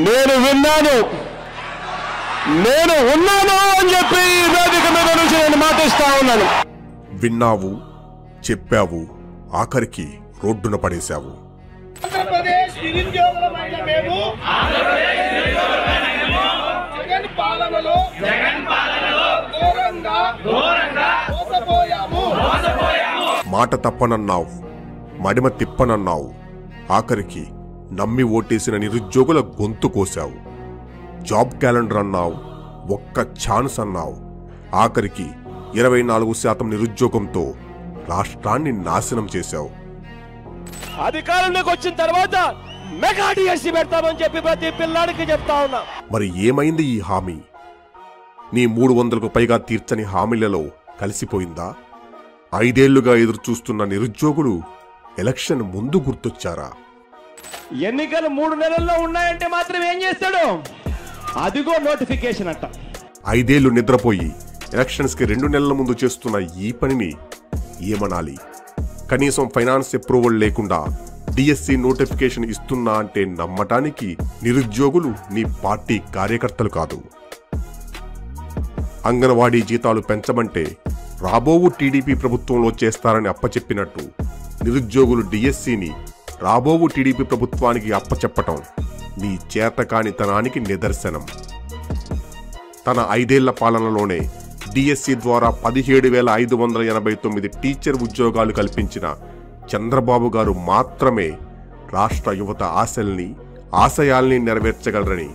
నేను విన్నాను, నేను ఉన్నాను అని చెప్పి వేదిక మీద నుంచి నేను మాటిస్తా ఉన్నాను. విన్నావు, చెప్పావు, ఆఖరికి రోడ్డున పడేశావు. ఆంధ్రప్రదేశ్ నిరుద్యోగులమైన మేము జగన్ పాలనలో ఘోరంగా మోసపోయాము. మాట తప్పనన్నావు, మడిమ తిప్పనన్నావు, ఆఖరికి నమ్మి ఓటేసిన నిరుద్యోగుల గొంతు కోశావు. జాబ్ క్యాలెండర్ అన్నావు, ఒక్క ఛాన్స్ అన్నావు, ఆఖరికి 24% నిరుద్యోగంతో రాష్ట్రాన్ని నాశనం చేశావు. అధికారంలోకి వచ్చిన తర్వాత మెగా డిఎస్సీ పెడతామని చెప్పి ప్రతి పిల్లాడికి చెప్తా ఉన్నా. మరి ఏమైంది ఈ హామీ? నీ 300కు పైగా తీర్చని హామీలలో కలిసిపోయిందా? 5 ఏళ్లుగా ఎదురుచూస్తున్న నిరుద్యోగులు ఎలక్షన్ ముందు గుర్తొచ్చారా? ఎన్నికలు 3 నెలల్లో ఉన్నాయంటే మాత్రం ఏం చేస్తాడు? అదిగో నోటిఫికేషన్ అంట. 5 ఏళ్లు నిద్రపోయి ఎలక్షన్స్కి 2 నెలల ముందు చేస్తున్న ఈ పనిని ఏమనాలి? కనీసం ఫైనాన్స్ అప్రూవల్ లేకుండా డిఎస్సి నోటిఫికేషన్ ఇస్తున్నా అంటే నమ్మటానికి నిరుద్యోగులు నీ పార్టీ కార్యకర్తలు కాదు. అంగన్వాడీ జీతాలు పెంచమంటే రాబోవు టీడీపీ ప్రభుత్వంలో చేస్తారని అప్పచెప్పినట్టు నిరుద్యోగులు డిఎస్సిని రాబోవు టీడీపీ ప్రభుత్వానికి అప్పచెప్పటం నీ చేతకానితనానికి నిదర్శనం. తన 5 ఏళ్ల పాలనలోనే డిఎస్సి ద్వారా 17,589 టీచర్ ఉద్యోగాలు కల్పించిన చంద్రబాబు గారు మాత్రమే రాష్ట్ర యువత ఆశయాల్ని నెరవేర్చగలరని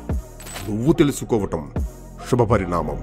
నువ్వు తెలుసుకోవటం శుభపరిణామం.